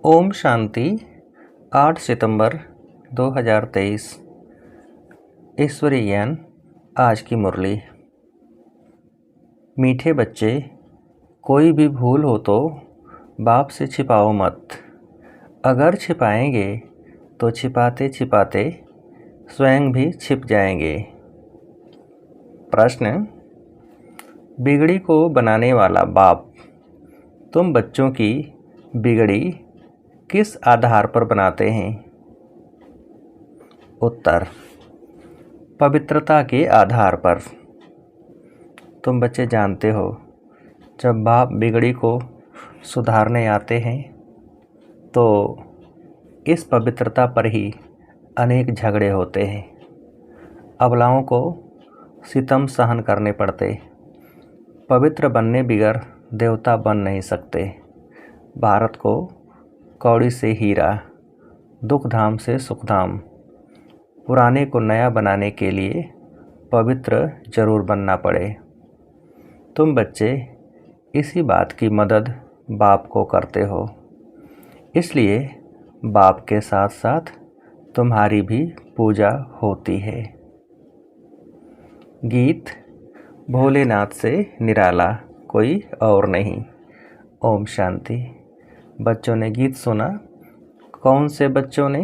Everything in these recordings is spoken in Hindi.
ओम शांति। 8 सितंबर 2023। ईश्वरीय ज्ञान। आज की मुरली। मीठे बच्चे, कोई भी भूल हो तो बाप से छिपाओ मत। अगर छिपाएंगे तो छिपाते छिपाते स्वयं भी छिप जाएंगे। प्रश्न: बिगड़ी को बनाने वाला बाप तुम बच्चों की बिगड़ी किस आधार पर बनाते हैं? उत्तर: पवित्रता के आधार पर। तुम बच्चे जानते हो, जब बाप बिगड़ी को सुधारने आते हैं तो इस पवित्रता पर ही अनेक झगड़े होते हैं। अबलाओं को सितम सहन करने पड़ते। पवित्र बनने बिगर देवता बन नहीं सकते। भारत को कौड़ी से हीरा, दुख धाम से सुखधाम, पुराने को नया बनाने के लिए पवित्र जरूर बनना पड़े। तुम बच्चे इसी बात की मदद बाप को करते हो, इसलिए बाप के साथ साथ तुम्हारी भी पूजा होती है। गीत: भोलेनाथ से निराला कोई और नहीं। ओम शांति। बच्चों ने गीत सुना। कौन से बच्चों ने?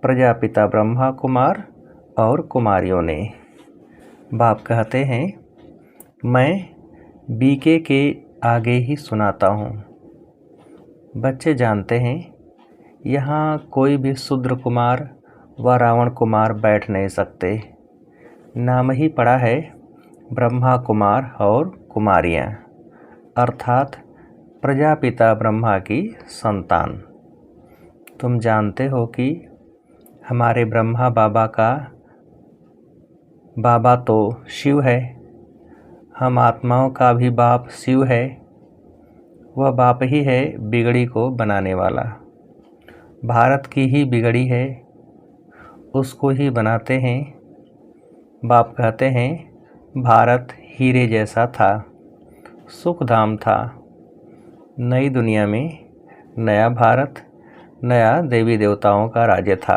प्रजापिता ब्रह्मा कुमार और कुमारियों ने। बाप कहते हैं, मैं बीके के आगे ही सुनाता हूँ। बच्चे जानते हैं, यहाँ कोई भी शूद्र कुमार व रावण कुमार बैठ नहीं सकते। नाम ही पड़ा है ब्रह्मा कुमार और कुमारियाँ, अर्थात प्रजापिता ब्रह्मा की संतान। तुम जानते हो कि हमारे ब्रह्मा बाबा का बाबा तो शिव है। हम आत्माओं का भी बाप शिव है। वह बाप ही है बिगड़ी को बनाने वाला। भारत की ही बिगड़ी है, उसको ही बनाते हैं। बाप कहते हैं, भारत हीरे जैसा था, सुखधाम था। नई दुनिया में नया भारत, नया देवी देवताओं का राज्य था।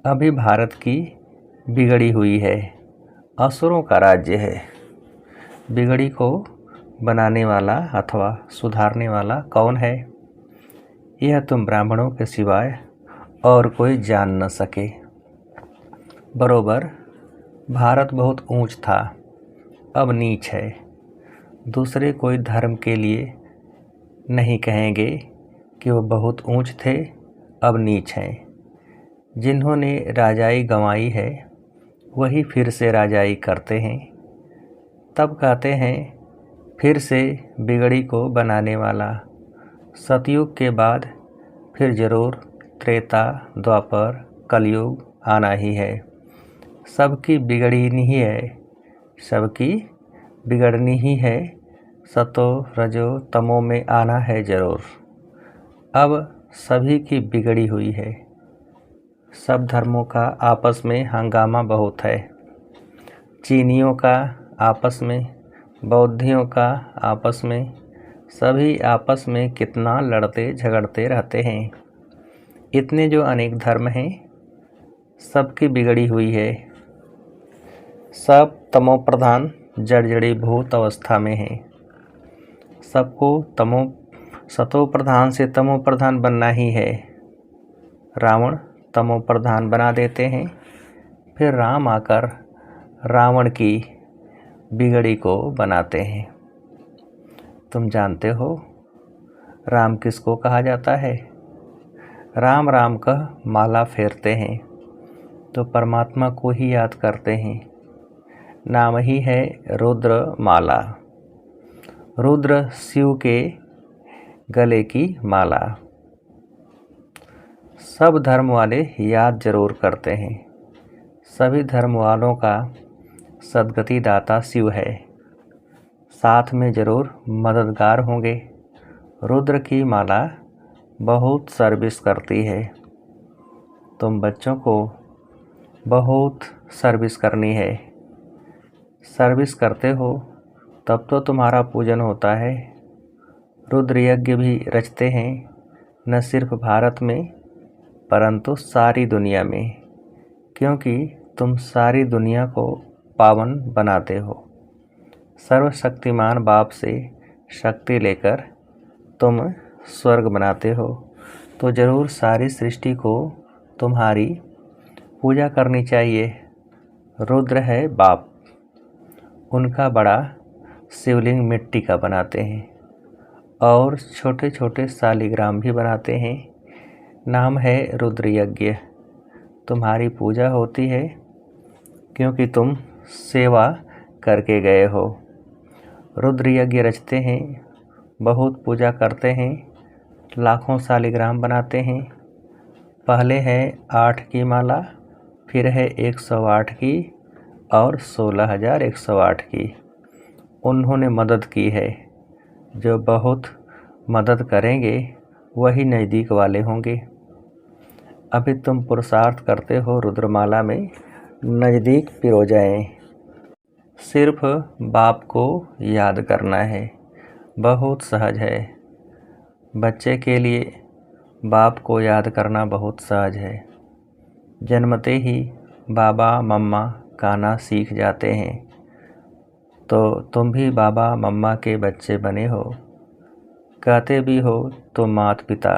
अभी भारत की बिगड़ी हुई है, असुरों का राज्य है। बिगड़ी को बनाने वाला अथवा सुधारने वाला कौन है? यह तुम ब्राह्मणों के सिवाय और कोई जान न सके। बरोबर भारत बहुत ऊंच था, अब नीच है। दूसरे कोई धर्म के लिए नहीं कहेंगे कि वो बहुत ऊंच थे, अब नीच हैं। जिन्होंने राजाई गंवाई है वही फिर से राजाई करते हैं। तब कहते हैं, फिर से बिगड़ी को बनाने वाला। सतयुग के बाद फिर जरूर त्रेता, द्वापर, कलयुग आना ही है। सबकी बिगड़नी ही है, सबकी बिगड़नी ही है। सतो रजो तमो में आना है जरूर। अब सभी की बिगड़ी हुई है। सब धर्मों का आपस में हंगामा बहुत है। चीनियों का आपस में, बौद्धियों का आपस में, सभी आपस में कितना लड़ते झगड़ते रहते हैं। इतने जो अनेक धर्म हैं, सबकी बिगड़ी हुई है। सब तमो प्रधान जड़जड़ी भूत अवस्था में हैं। सबको सतो प्रधान से तमो प्रधान बनना ही है। रावण तमो प्रधान बना देते हैं, फिर राम आकर रावण की बिगड़ी को बनाते हैं। तुम जानते हो राम किसको कहा जाता है? राम राम कह माला फेरते हैं तो परमात्मा को ही याद करते हैं। नाम ही है रुद्र माला। रुद्र शिव के गले की माला। सब धर्म वाले याद जरूर करते हैं। सभी धर्म वालों का सद्गति दाता शिव है। साथ में जरूर मददगार होंगे। रुद्र की माला बहुत सर्विस करती है। तुम बच्चों को बहुत सर्विस करनी है। सर्विस करते हो तब तो तुम्हारा पूजन होता है। रुद्र यज्ञ भी रचते हैं, न सिर्फ भारत में परंतु सारी दुनिया में, क्योंकि तुम सारी दुनिया को पावन बनाते हो। सर्वशक्तिमान बाप से शक्ति लेकर तुम स्वर्ग बनाते हो, तो ज़रूर सारी सृष्टि को तुम्हारी पूजा करनी चाहिए। रुद्र है बाप, उनका बड़ा शिवलिंग मिट्टी का बनाते हैं और छोटे छोटे शालिग्राम भी बनाते हैं। नाम है रुद्र यज्ञ। तुम्हारी पूजा होती है क्योंकि तुम सेवा करके गए हो। रुद्र यज्ञ रचते हैं, बहुत पूजा करते हैं, लाखों शालिग्राम बनाते हैं। पहले है 8 की माला, फिर है 108 की और 16,108 की। उन्होंने मदद की है। जो बहुत मदद करेंगे वही नज़दीक वाले होंगे। अभी तुम पुरुषार्थ करते हो रुद्रमाला में नज़दीक पिरो जाएं। सिर्फ बाप को याद करना है, बहुत सहज है। बच्चे के लिए बाप को याद करना बहुत सहज है। जन्मते ही बाबा मम्मा कहना सीख जाते हैं, तो तुम भी बाबा मम्मा के बच्चे बने हो। कहते भी हो तो माता पिता।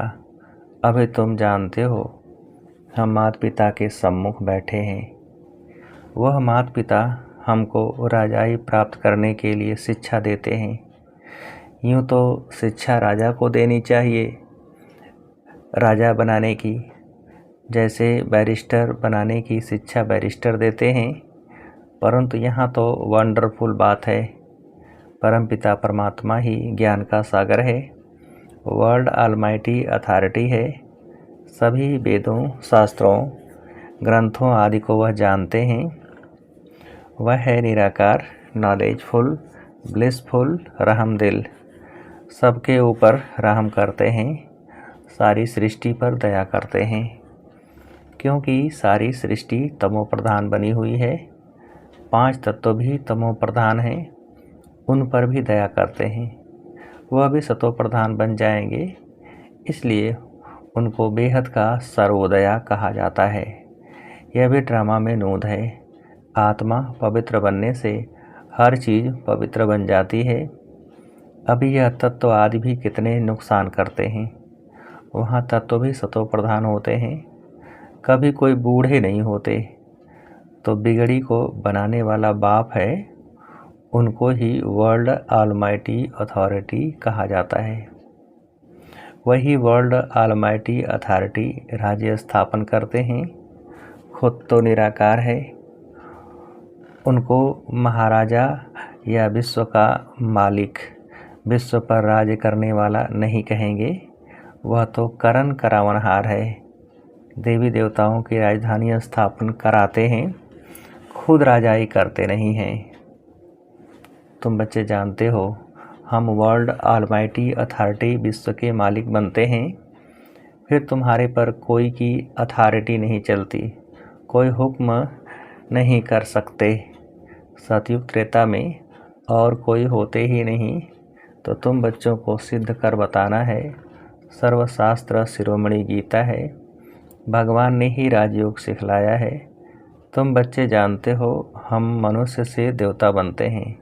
अभी तुम जानते हो हम माता पिता के सम्मुख बैठे हैं। वह माता पिता हमको राजाई प्राप्त करने के लिए शिक्षा देते हैं। यूँ तो शिक्षा राजा को देनी चाहिए, राजा बनाने की, जैसे बैरिस्टर बनाने की शिक्षा बैरिस्टर देते हैं। परंतु यहाँ तो वंडरफुल बात है, परमपिता परमात्मा ही ज्ञान का सागर है, वर्ल्ड ऑलमाइटी अथॉरिटी है। सभी वेदों, शास्त्रों, ग्रंथों आदि को वह जानते हैं। वह है निराकार, नॉलेजफुल, ब्लिसफुल, रहमदिल। सबके ऊपर रहम करते हैं, सारी सृष्टि पर दया करते हैं। क्योंकि सारी सृष्टि तमो प्रधान बनी हुई है, 5 तत्व भी तमो प्रधान हैं, उन पर भी दया करते हैं। वह भी सतो प्रधान बन जाएंगे, इसलिए उनको बेहद का सर्वोदया कहा जाता है। यह भी ड्रामा में नूद है। आत्मा पवित्र बनने से हर चीज़ पवित्र बन जाती है। अभी यह तत्व आदि भी कितने नुकसान करते हैं। वहाँ तत्व भी सतो प्रधान होते हैं, कभी कोई बूढ़े नहीं होते। तो बिगड़ी को बनाने वाला बाप है, उनको ही वर्ल्ड ऑलमाइटी अथॉरिटी कहा जाता है। वही वर्ल्ड ऑलमाइटी अथॉरिटी राज्य स्थापन करते हैं। खुद तो निराकार है, उनको महाराजा या विश्व का मालिक, विश्व पर राज्य करने वाला नहीं कहेंगे। वह तो करण करावनहार है, देवी देवताओं की राजधानी स्थापन कराते हैं, खुद राजाई करते नहीं हैं। तुम बच्चे जानते हो हम वर्ल्ड ऑलमाइटी अथॉरिटी विश्व के मालिक बनते हैं, फिर तुम्हारे पर कोई की अथॉरिटी नहीं चलती, कोई हुक्म नहीं कर सकते। सतयुग त्रेता में और कोई होते ही नहीं, तो तुम बच्चों को सिद्ध कर बताना है। सर्वशास्त्र शिरोमणि गीता है, भगवान ने ही राजयोग सिखलाया है। तुम बच्चे जानते हो हम मनुष्य से देवता बनते हैं।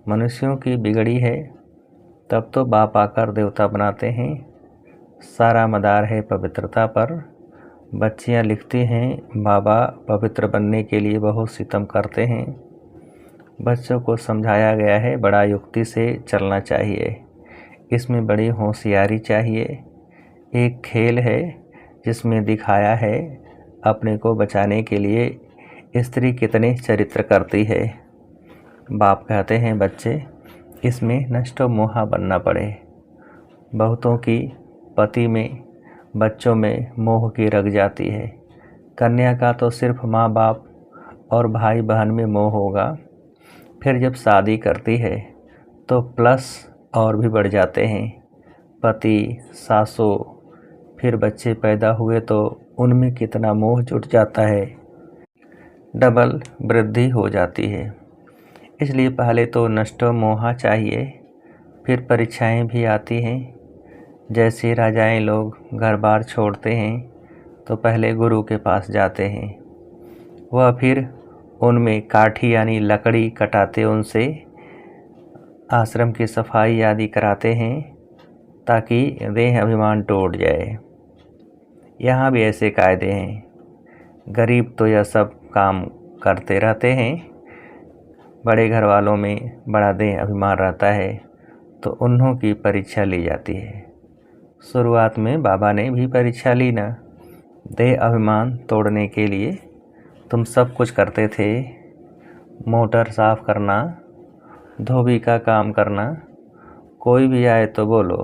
मनुष्यों की बिगड़ी है, तब तो बाप आकर देवता बनाते हैं। सारा मदार है पवित्रता पर। बच्चियां लिखती हैं बाबा पवित्र बनने के लिए बहुत सितम करते हैं। बच्चों को समझाया गया है बड़ा युक्ति से चलना चाहिए, इसमें बड़ी होशियारी चाहिए। एक खेल है जिसमें दिखाया है अपने को बचाने के लिए स्त्री कितने चरित्र करती है। बाप कहते हैं बच्चे इसमें नष्ट मोहा बनना पड़े। बहुतों की पति में, बच्चों में मोह की रग जाती है। कन्या का तो सिर्फ माँ बाप और भाई बहन में मोह होगा, फिर जब शादी करती है तो प्लस और भी बढ़ जाते हैं, पति, सासू, फिर बच्चे पैदा हुए तो उनमें कितना मोह जुट जाता है, डबल वृद्धि हो जाती है। इसलिए पहले तो नष्ट मोहा चाहिए, फिर परीक्षाएं भी आती हैं। जैसे राजाएं लोग घर बार छोड़ते हैं तो पहले गुरु के पास जाते हैं। वह फिर उनमें काठी यानी लकड़ी कटाते, उनसे आश्रम की सफाई आदि कराते हैं ताकि देह अभिमान टूट जाए। यहाँ भी ऐसे कायदे हैं। गरीब तो यह सब काम करते रहते हैं। बड़े घर वालों में बड़ा देह अभिमान रहता है तो उन्हों की परीक्षा ली जाती है। शुरुआत में बाबा ने भी परीक्षा ली ना। देह अभिमान तोड़ने के लिए तुम सब कुछ करते थे। मोटर साफ करना, धोबी का काम करना, कोई भी आए तो बोलो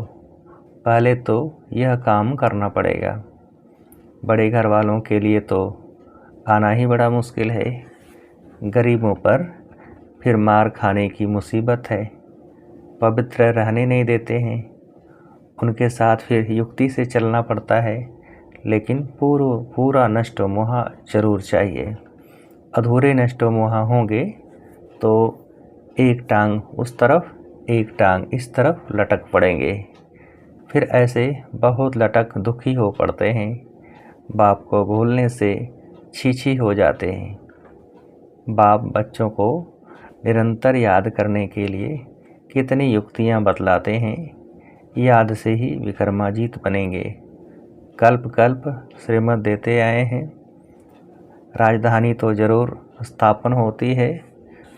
पहले तो यह काम करना पड़ेगा। बड़े घर वालों के लिए तो आना ही बड़ा मुश्किल है। गरीबों पर फिर मार खाने की मुसीबत है। पवित्र रहने नहीं देते हैं। उनके साथ फिर युक्ति से चलना पड़ता है, लेकिन पूरा नष्टो मोहा जरूर चाहिए। अधूरे नष्टो मोहा होंगे तो एक टांग उस तरफ, एक टांग इस तरफ लटक पड़ेंगे। फिर ऐसे बहुत लटक दुखी हो पड़ते हैं। बाप को भूलने से छीछी हो जाते हैं। बाप बच्चों को निरंतर याद करने के लिए कितनी युक्तियां बतलाते हैं। याद से ही विक्रमाजीत बनेंगे। कल्प कल्प श्रीमत देते आए हैं। राजधानी तो जरूर स्थापन होती है।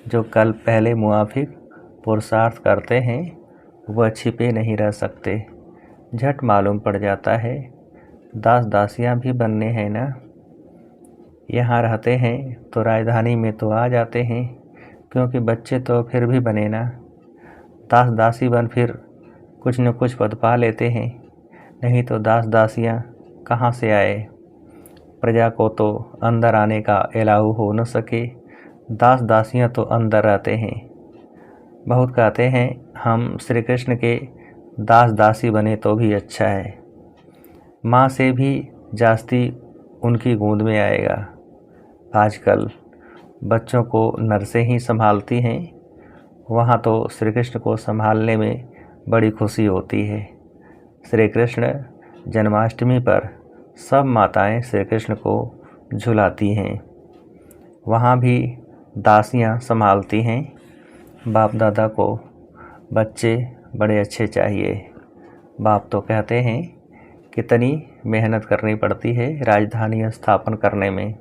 जो कल्प पहले मुआफिक पुरुषार्थ करते हैं वह छिपे नहीं रह सकते, झट मालूम पड़ जाता है। दास दासियां भी बनने हैं ना। यहाँ रहते हैं तो राजधानी में तो आ जाते हैं, क्योंकि बच्चे तो फिर भी बने ना। दास दासी बन फिर कुछ न कुछ पद पा लेते हैं, नहीं तो दास दासियां कहाँ से आए। प्रजा को तो अंदर आने का एलाऊ हो न सके। दास दासियां तो अंदर रहते हैं। बहुत कहते हैं हम श्री कृष्ण के दास दासी बने तो भी अच्छा है। माँ से भी जास्ती उनकी गोद में आएगा। आजकल बच्चों को नर्सें ही संभालती हैं। वहाँ तो श्री कृष्ण को संभालने में बड़ी खुशी होती है। श्री कृष्ण जन्माष्टमी पर सब माताएं श्री कृष्ण को झुलाती हैं। वहाँ भी दासियाँ संभालती हैं। बाप दादा को बच्चे बड़े अच्छे चाहिए। बाप तो कहते हैं कितनी मेहनत करनी पड़ती है राजधानी स्थापन करने में।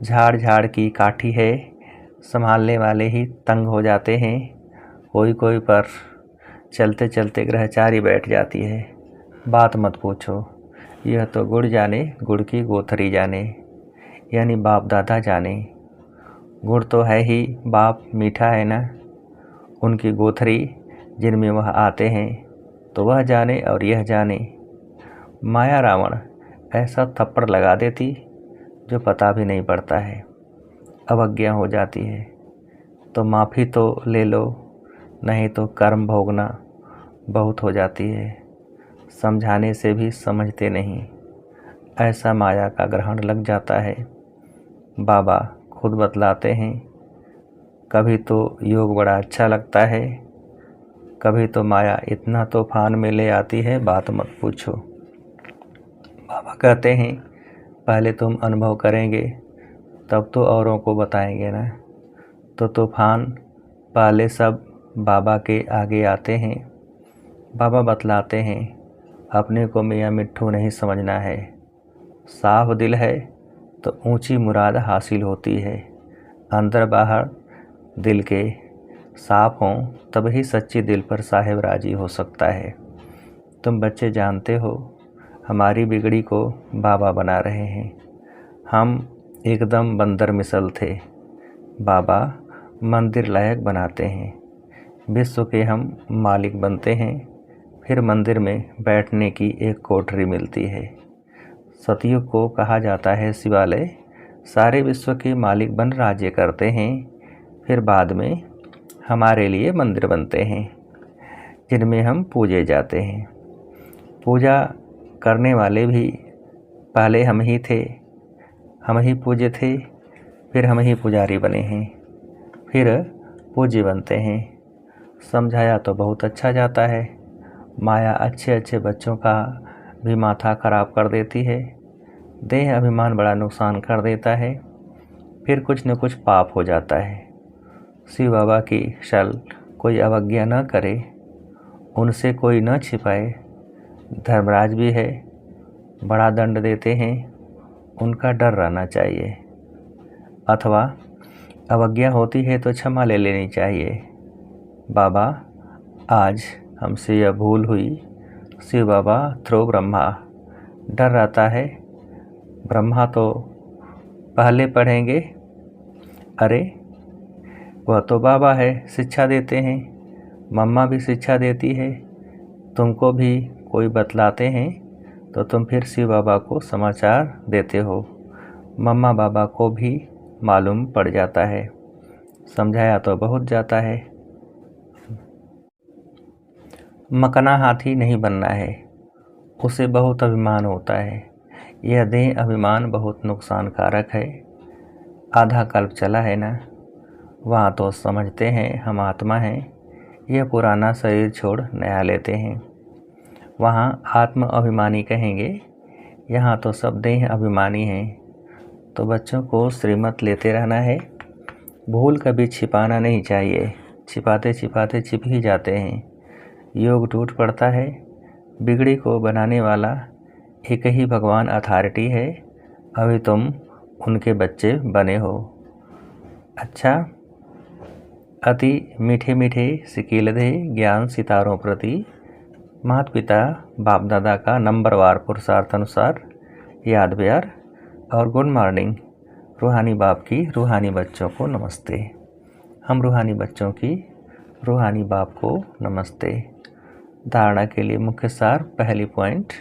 झाड़ झाड़ की काठी है, संभालने वाले ही तंग हो जाते हैं। कोई कोई पर चलते चलते ग्रहचारी बैठ जाती है। बात मत पूछो, यह तो गुड़ जाने गुड़ की गोथरी जाने, यानी बाप दादा जाने। गुड़ तो है ही, बाप मीठा है ना। उनकी गोथरी जिनमें वह आते हैं तो वह जाने और यह जाने। माया रावण ऐसा थप्पड़ लगा देती जो पता भी नहीं पड़ता है। अवज्ञा हो जाती है तो माफ़ी तो ले लो, नहीं तो कर्म भोगना बहुत हो जाती है। समझाने से भी समझते नहीं, ऐसा माया का ग्रहण लग जाता है। बाबा खुद बतलाते हैं, कभी तो योग बड़ा अच्छा लगता है, कभी तो माया इतना तूफान में ले आती है बात मत पूछो। बाबा कहते हैं पहले तुम अनुभव करेंगे तब तो औरों को बताएंगे ना। तो तूफान पहले सब बाबा के आगे आते हैं। बाबा बतलाते हैं अपने को मियाँ मिट्ठू नहीं समझना है। साफ दिल है तो ऊंची मुराद हासिल होती है। अंदर बाहर दिल के साफ हों तब ही सच्ची दिल पर साहिब राजी हो सकता है। तुम बच्चे जानते हो हमारी बिगड़ी को बाबा बना रहे हैं। हम एकदम बंदर मिसल थे, बाबा मंदिर लायक बनाते हैं। विश्व के हम मालिक बनते हैं, फिर मंदिर में बैठने की एक कोठरी मिलती है। सतयुग को कहा जाता है शिवालय। सारे विश्व के मालिक बन राज्य करते हैं, फिर बाद में हमारे लिए मंदिर बनते हैं जिनमें हम पूजे जाते हैं। पूजा करने वाले भी पहले हम ही थे, हम ही पूज्य थे, फिर हम ही पुजारी बने हैं, फिर पूज्य बनते हैं। समझाया तो बहुत अच्छा जाता है, माया अच्छे अच्छे बच्चों का भी माथा खराब कर देती है। देह अभिमान बड़ा नुकसान कर देता है। फिर कुछ न कुछ पाप हो जाता है। शिव बाबा की शल कोई अवज्ञा न करे, उनसे कोई न छिपाए। धर्मराज भी है, बड़ा दंड देते हैं, उनका डर रहना चाहिए। अथवा अवज्ञा होती है तो क्षमा ले लेनी चाहिए। बाबा, आज हमसे यह भूल हुई। शिव बाबा थ्रो ब्रह्मा। डर रहता है, ब्रह्मा तो पहले पढ़ेंगे। अरे वह तो बाबा है, शिक्षा देते हैं। मम्मा भी शिक्षा देती है। तुमको भी कोई बतलाते हैं तो तुम फिर शिव बाबा को समाचार देते हो। मम्मा बाबा को भी मालूम पड़ जाता है, समझाया तो बहुत जाता है। मकना हाथी नहीं बनना है, उसे बहुत अभिमान होता है। यह देह अभिमान बहुत नुकसान कारक है। आधा कल्प चला है ना, वहाँ तो समझते हैं हम आत्मा हैं। यह पुराना शरीर छोड़ नया लेते हैं। वहाँ आत्म अभिमानी कहेंगे, यहाँ तो सब देह अभिमानी हैं। तो बच्चों को श्रीमत लेते रहना है। भूल कभी छिपाना नहीं चाहिए, छिपाते छिपाते छिप ही जाते हैं। योग टूट पड़ता है। बिगड़ी को बनाने वाला एक ही भगवान अथॉरिटी है। अभी तुम उनके बच्चे बने हो। अच्छा, अति मीठे मीठे सिकीलधे ज्ञान सितारों प्रति माता पिता बाप दादा का नंबरवार पुरुषार्थ अनुसार याद प्यार और गुड मॉर्निंग। रूहानी बाप की रूहानी बच्चों को नमस्ते। हम रूहानी बच्चों की रूहानी बाप को नमस्ते। धारणा के लिए मुख्य सार। पहली पॉइंट,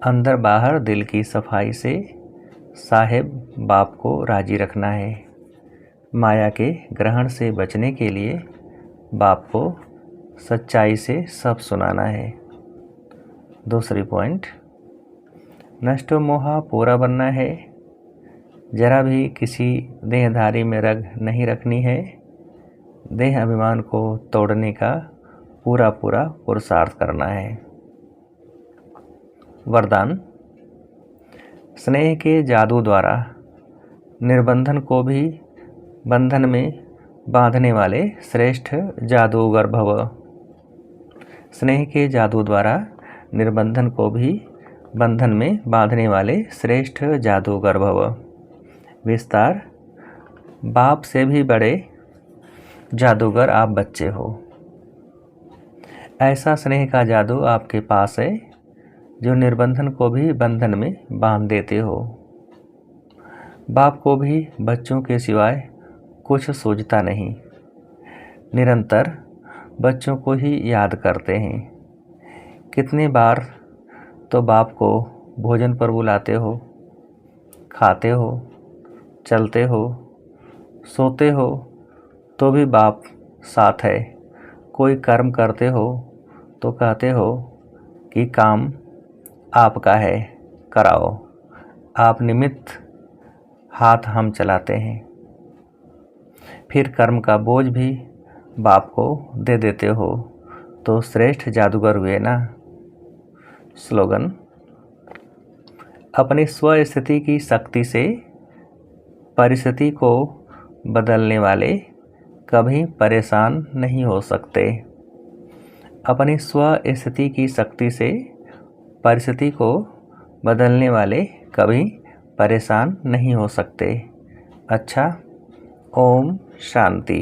अंदर बाहर दिल की सफाई से साहेब बाप को राजी रखना है। माया के ग्रहण से बचने के लिए बाप को सच्चाई से सब सुनाना है। दूसरी पॉइंट, नष्टो मोहा पूरा बनना है। जरा भी किसी देहधारी में रग नहीं रखनी है। देह अभिमान को तोड़ने का पूरा पूरा पुरुषार्थ करना है। वरदान, स्नेह के जादू द्वारा निर्बंधन को भी बंधन में बांधने वाले श्रेष्ठ जादूगर भव। स्नेह के जादू द्वारा निर्बंधन को भी बंधन में बांधने वाले श्रेष्ठ जादूगर भव। विस्तार, बाप से भी बड़े जादूगर आप बच्चे हो। ऐसा स्नेह का जादू आपके पास है जो निर्बंधन को भी बंधन में बांध देते हो। बाप को भी बच्चों के सिवाय कुछ सूझता नहीं। निरंतर बच्चों को ही याद करते हैं। कितने बार तो बाप को भोजन पर बुलाते हो, खाते हो, चलते हो, सोते हो, तो भी बाप साथ है। कोई कर्म करते हो तो कहते हो कि काम आपका है, कराओ। आप निमित्त, हाथ हम चलाते हैं। फिर कर्म का बोझ भी बाप को दे देते हो तो श्रेष्ठ जादूगर हुए ना। स्लोगन, अपनी स्व स्थिति की शक्ति से परिस्थिति को बदलने वाले कभी परेशान नहीं हो सकते। अपनी स्व स्थिति की शक्ति से परिस्थिति को बदलने वाले कभी परेशान नहीं हो सकते। अच्छा, ओम शांति।